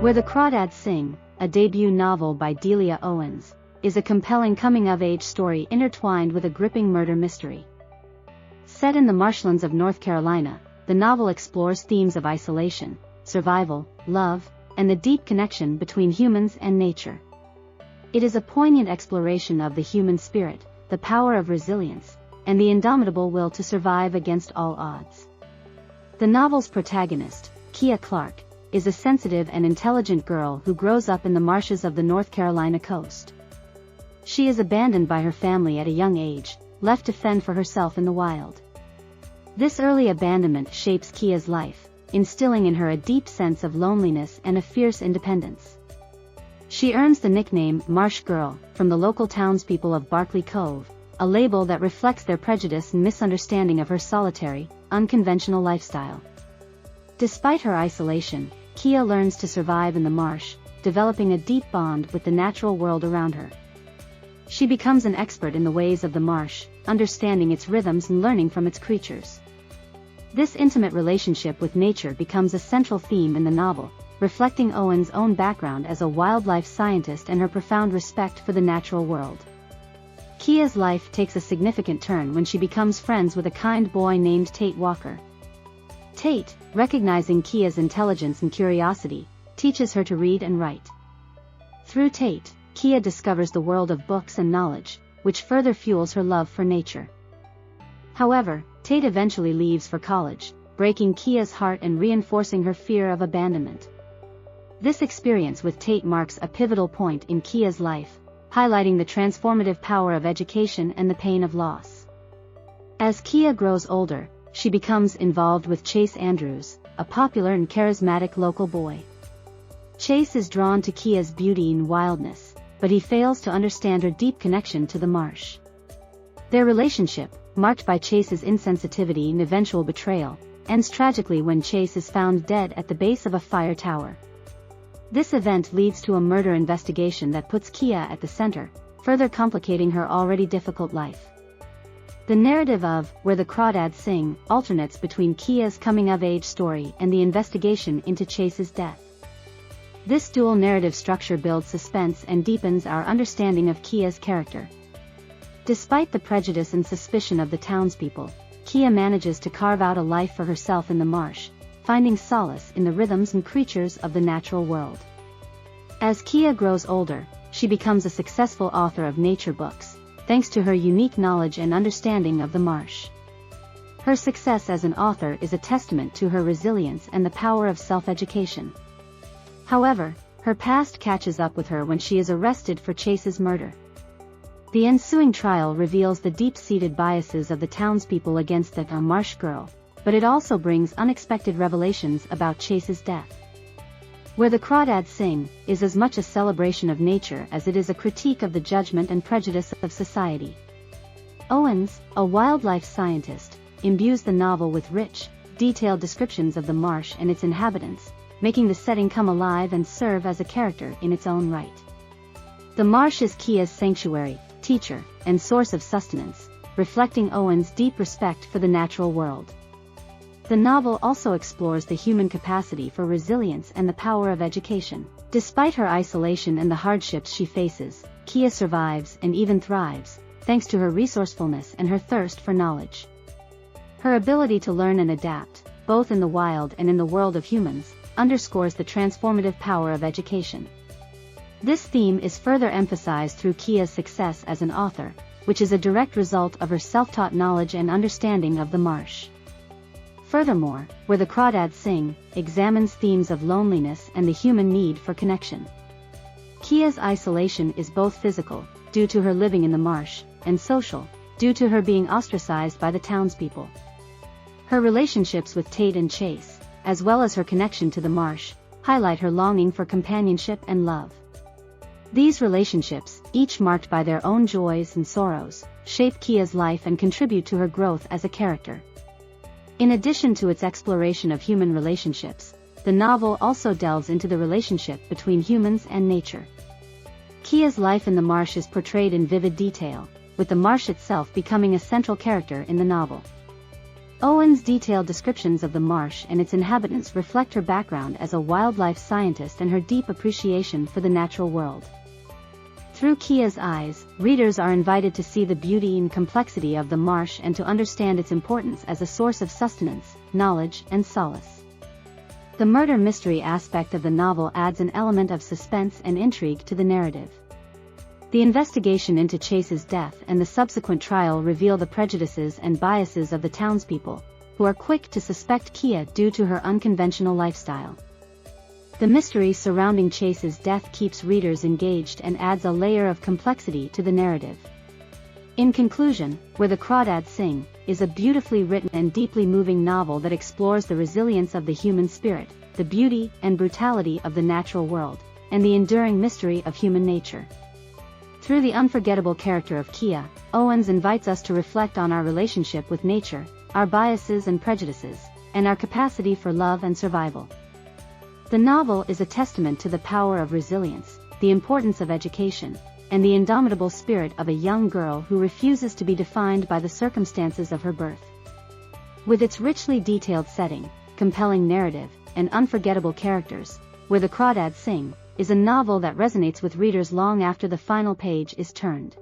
Where the Crawdads Sing, a debut novel by Delia Owens, is a compelling coming-of-age story intertwined with a gripping murder mystery. Set in the marshlands of North Carolina, the novel explores themes of isolation, survival, love, and the deep connection between humans and nature. It is a poignant exploration of the human spirit, the power of resilience, and the indomitable will to survive against all odds. The novel's protagonist, Kia Clark, is a sensitive and intelligent girl who grows up in the marshes of the North Carolina coast. She is abandoned by her family at a young age, left to fend for herself in the wild. This early abandonment shapes Kia's life, instilling in her a deep sense of loneliness and a fierce independence. She earns the nickname Marsh Girl from the local townspeople of Barkley Cove, a label that reflects their prejudice and misunderstanding of her solitary, unconventional lifestyle. Despite her isolation, Kia learns to survive in the marsh, developing a deep bond with the natural world around her. She becomes an expert in the ways of the marsh, understanding its rhythms and learning from its creatures. This intimate relationship with nature becomes a central theme in the novel, reflecting Owens' own background as a wildlife scientist and her profound respect for the natural world. Kia's life takes a significant turn when she becomes friends with a kind boy named Tate Walker. Tate, recognizing Kia's intelligence and curiosity, teaches her to read and write. Through Tate, Kia discovers the world of books and knowledge, which further fuels her love for nature. However, Tate eventually leaves for college, breaking Kia's heart and reinforcing her fear of abandonment. This experience with Tate marks a pivotal point in Kia's life, highlighting the transformative power of education and the pain of loss. As Kia grows older, she becomes involved with Chase Andrews, a popular and charismatic local boy. Chase is drawn to Kia's beauty and wildness, but he fails to understand her deep connection to the marsh. Their relationship, marked by Chase's insensitivity and eventual betrayal, ends tragically when Chase is found dead at the base of a fire tower. This event leads to a murder investigation that puts Kia at the center, further complicating her already difficult life. The narrative of Where the Crawdads Sing alternates between Kia's coming-of-age story and the investigation into Chase's death. This dual narrative structure builds suspense and deepens our understanding of Kia's character. Despite the prejudice and suspicion of the townspeople, Kia manages to carve out a life for herself in the marsh, finding solace in the rhythms and creatures of the natural world. As Kia grows older, she becomes a successful author of nature books, thanks to her unique knowledge and understanding of the marsh. Her success as an author is a testament to her resilience and the power of self-education. However, her past catches up with her when she is arrested for Chase's murder. The ensuing trial reveals the deep-seated biases of the townspeople against the Marsh Girl, but it also brings unexpected revelations about Chase's death. Where the Crawdads Sing is as much a celebration of nature as it is a critique of the judgment and prejudice of society. Owens, a wildlife scientist, imbues the novel with rich, detailed descriptions of the marsh and its inhabitants, making the setting come alive and serve as a character in its own right. The marsh is Kia's sanctuary, teacher, and source of sustenance, reflecting Owens' deep respect for the natural world. The novel also explores the human capacity for resilience and the power of education. Despite her isolation and the hardships she faces, Kia survives and even thrives, thanks to her resourcefulness and her thirst for knowledge. Her ability to learn and adapt, both in the wild and in the world of humans, underscores the transformative power of education. This theme is further emphasized through Kia's success as an author, which is a direct result of her self-taught knowledge and understanding of the marsh. Furthermore, Where the Crawdads Sing examines themes of loneliness and the human need for connection. Kia's isolation is both physical, due to her living in the marsh, and social, due to her being ostracized by the townspeople. Her relationships with Tate and Chase, as well as her connection to the marsh, highlight her longing for companionship and love. These relationships, each marked by their own joys and sorrows, shape Kia's life and contribute to her growth as a character. In addition to its exploration of human relationships, the novel also delves into the relationship between humans and nature. Kia's life in the marsh is portrayed in vivid detail, with the marsh itself becoming a central character in the novel. Owens' detailed descriptions of the marsh and its inhabitants reflect her background as a wildlife scientist and her deep appreciation for the natural world. Through Kia's eyes, readers are invited to see the beauty and complexity of the marsh and to understand its importance as a source of sustenance, knowledge, and solace. The murder mystery aspect of the novel adds an element of suspense and intrigue to the narrative. The investigation into Chase's death and the subsequent trial reveal the prejudices and biases of the townspeople, who are quick to suspect Kia due to her unconventional lifestyle. The mystery surrounding Chase's death keeps readers engaged and adds a layer of complexity to the narrative. In conclusion, Where the Crawdads Sing is a beautifully written and deeply moving novel that explores the resilience of the human spirit, the beauty and brutality of the natural world, and the enduring mystery of human nature. Through the unforgettable character of Kia, Owens invites us to reflect on our relationship with nature, our biases and prejudices, and our capacity for love and survival. The novel is a testament to the power of resilience, the importance of education, and the indomitable spirit of a young girl who refuses to be defined by the circumstances of her birth. With its richly detailed setting, compelling narrative, and unforgettable characters, Where the Crawdads Sing is a novel that resonates with readers long after the final page is turned.